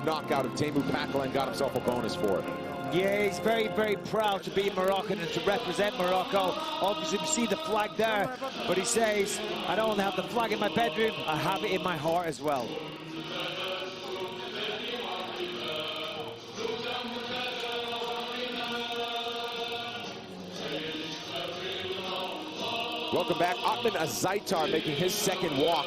knockout of Teemu Pacquiao and got himself a bonus for it. Yeah, he's very, very proud to be Moroccan and to represent Morocco. Obviously, we see the flag there, but he says, I don't only have the flag in my bedroom, I have it in my heart as well. Welcome back. Ottman Azaitar making his second walk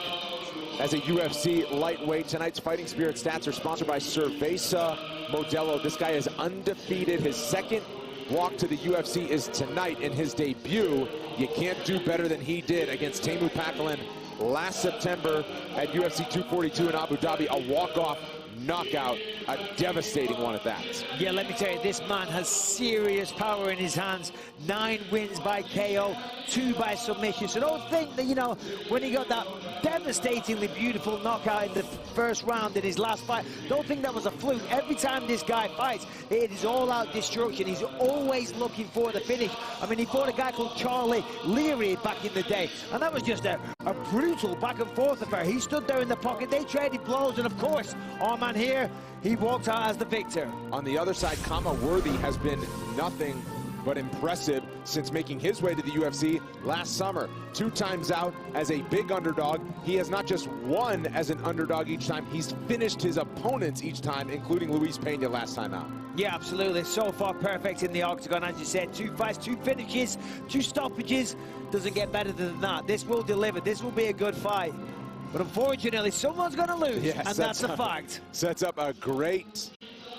as a UFC lightweight. Tonight's Fighting Spirit stats are sponsored by Cerveza Modelo. This guy is undefeated. His second walk to the UFC is tonight in his debut. You can't do better than he did against Teemu Pacquiao last September at UFC 242 in Abu Dhabi. A walk-off knockout, a devastating one at that. Yeah, let me tell you, this man has serious power in his hands. 9 wins by KO, 2 by submission. So don't think that, you know, when he got that devastatingly beautiful knockout in the first round in his last fight, don't think that was a fluke. Every time this guy fights, it is all-out destruction. He's always looking for the finish. I mean, he fought a guy called Charlie Leary back in the day, and that was just a brutal back-and-forth affair. He stood there in the pocket, they traded blows, and of course, our man here, he walked out as the victor. On the other side, Khama has been nothing but impressive since making his way to the UFC last summer. 2 times out as a big underdog. He has not just won as an underdog each time, he's finished his opponents each time, including Luis Pena last time out. Yeah, absolutely. So far perfect in the octagon, as you said. 2 fights, 2 finishes, 2 stoppages. Doesn't get better than that. This will deliver. This will be a good fight. But unfortunately, someone's going to lose, and that's a fact. Sets up a great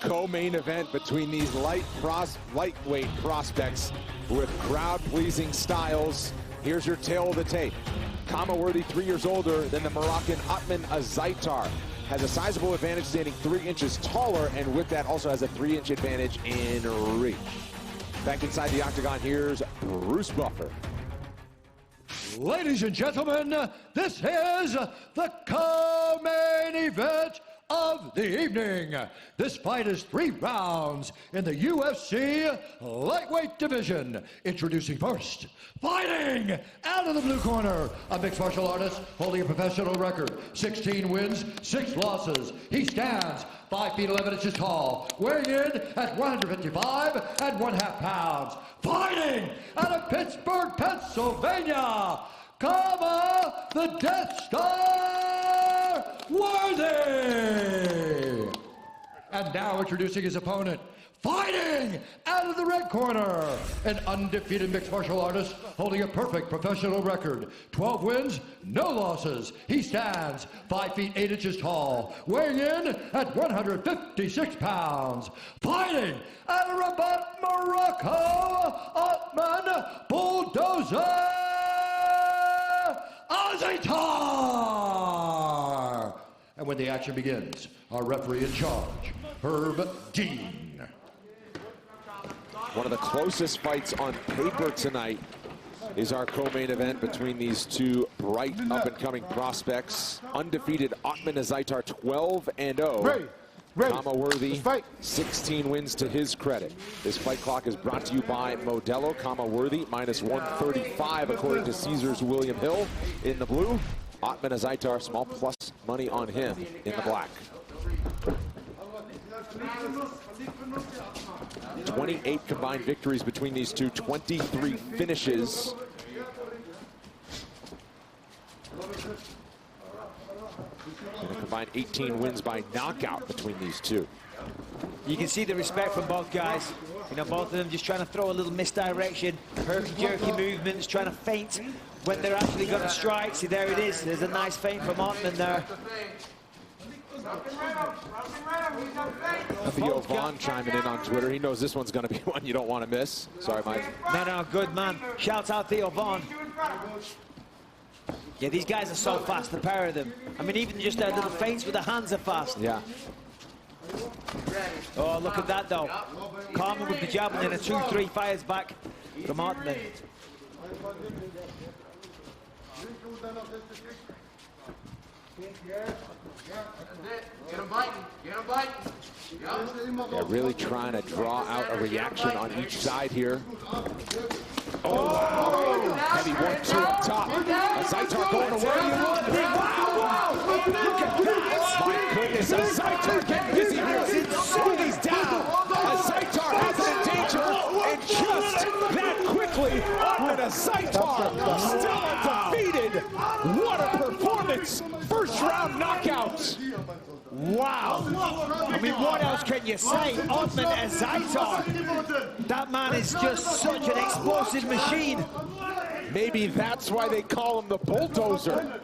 co-main event between these lightweight prospects with crowd-pleasing styles. Here's your tail of the tape. Khama 3 years older than the Moroccan Ottman Azaitar. Has a sizable advantage standing 3 inches taller, and with that also has a 3-inch advantage in reach. Back inside the octagon, here's Bruce Buffer. Ladies and gentlemen, this is the co-main event of the evening. This fight is 3 rounds in the UFC lightweight division. Introducing first, fighting out of the blue corner, a mixed martial artist holding a professional record, 16 wins, 6 losses. He stands 5 feet 11 inches tall, weighing in at 155 1/2 pounds. Fighting out of Pittsburgh, Pennsylvania, Khama, the Death Star Worthy. And now introducing his opponent, fighting out of the red corner, an undefeated mixed martial artist holding a perfect professional record, 12 wins, no losses. He stands 5 feet 8 inches tall, weighing in at 156 pounds. Fighting out of Rabat, Morocco, Ottman Bulldozer Azaitar. And when the action begins, our referee in charge, Herb Dean. One of the closest fights on paper tonight is our co-main event between these 2 bright up-and-coming prospects. Undefeated Ottman Azaitar, 12-0. Khama 16 wins to his credit. This fight clock is brought to you by Modelo. Khama minus 135 according to Caesars William Hill in the blue. Ottman Azaitar, small plus money on him in the black. 28 combined victories between these 2, 23 finishes. And a combined 18 wins by knockout between these 2. You can see the respect from both guys. You know, both of them just trying to throw a little misdirection, herky-jerky movements, trying to feint when they're actually going to strike. See, there it is. There's a nice feint from Ottman there. Theo Vaughn chiming in on Twitter. He knows this one's going to be one you don't want to miss. Sorry, Mike. No, good man. Shout out Theo Vaughn. Yeah, these guys are so fast, the pair of them. I mean, even just their little feints with the hands are fast. Yeah. Oh, look at that, though. Khama with the jab, and then a 2-3 fires back from Ottman. Get him biting. Get him biting. Yeah, really trying to draw out a reaction on each side here. Oh, heavy 1-2 up top. Azaitar going to where you want. Wow, look at that. My goodness, Azaitar getting busy here. still undefeated. What a performance. First round knockout. Wow. I mean, what else can you say? Ottman Azaitar. That man is just such an explosive machine. Maybe that's why they call him the bulldozer.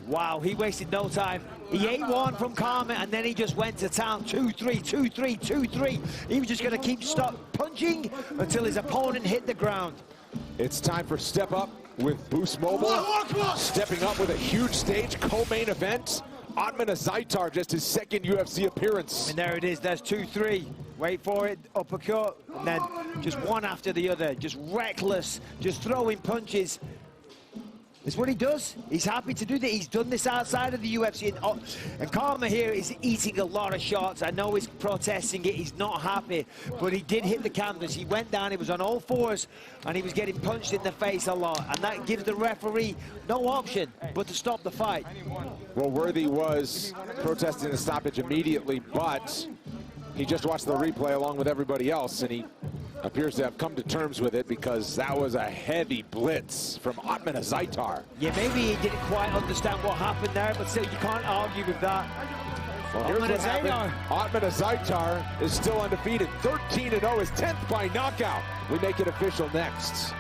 Wow, he wasted no time. He ate one from Khama, and then he just went to town. 2-3, 2-3, 2-3. He was just going to keep punching until his opponent hit the ground. It's time for Step Up with Boost Mobile. Stepping up with a huge stage, co-main event. Ottman Azaitar, just his second UFC appearance. And there it is, there's 2-3. Wait for it, uppercut, and then just one after the other. Just reckless, just throwing punches. It's what he does. He's happy to do that. He's done this outside of the UFC. And Khama here is eating a lot of shots. I know he's protesting it. He's not happy. But he did hit the canvas. He went down. He was on all fours. And he was getting punched in the face a lot. And that gives the referee no option but to stop the fight. Well, Worthy was protesting the stoppage immediately, but he just watched the replay along with everybody else, and he appears to have come to terms with it because that was a heavy blitz from Ottman Azaitar. Yeah, maybe he didn't quite understand what happened there, but still, you can't argue with that. Well, here's what happened. Ottman Azaitar is still undefeated. 13-0, his 10th by knockout. We make it official next.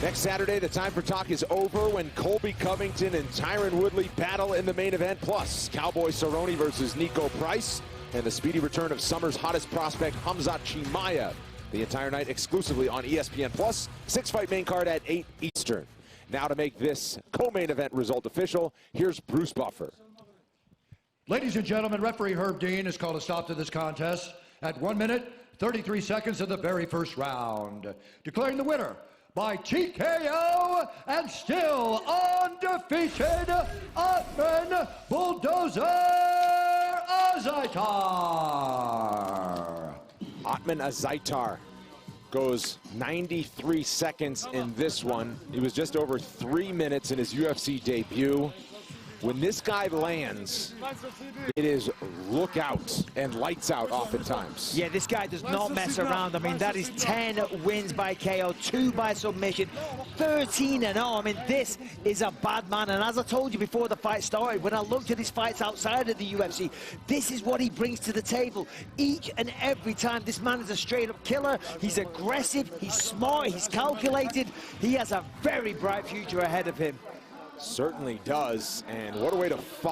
Next Saturday, the time for talk is over when Colby Covington and Tyron Woodley battle in the main event. Plus, Cowboy Cerrone versus Nico Price, and the speedy return of summer's hottest prospect, Khamzat Chimaev. The entire night exclusively on ESPN+. 6-fight main card at 8 Eastern. Now to make this co-main event result official, here's Bruce Buffer. Ladies and gentlemen, referee Herb Dean has called a stop to this contest at 1 minute, 33 seconds of the very first round, declaring the winner by TKO and still undefeated, Ottman Bulldozer Azaitar. Ottman Azaitar goes 93 seconds in this one. He was just over 3 minutes in his UFC debut. When this guy lands, it is look out and lights out oftentimes. Yeah, this guy does not mess around. I mean, that is 10 wins by KO, 2 by submission, 13-0. I mean, this is a bad man. And as I told you before the fight started, when I looked at his fights outside of the UFC, this is what he brings to the table each and every time. This man is a straight-up killer. He's aggressive, he's smart, he's calculated. He has a very bright future ahead of him. Certainly does, and what a way to follow.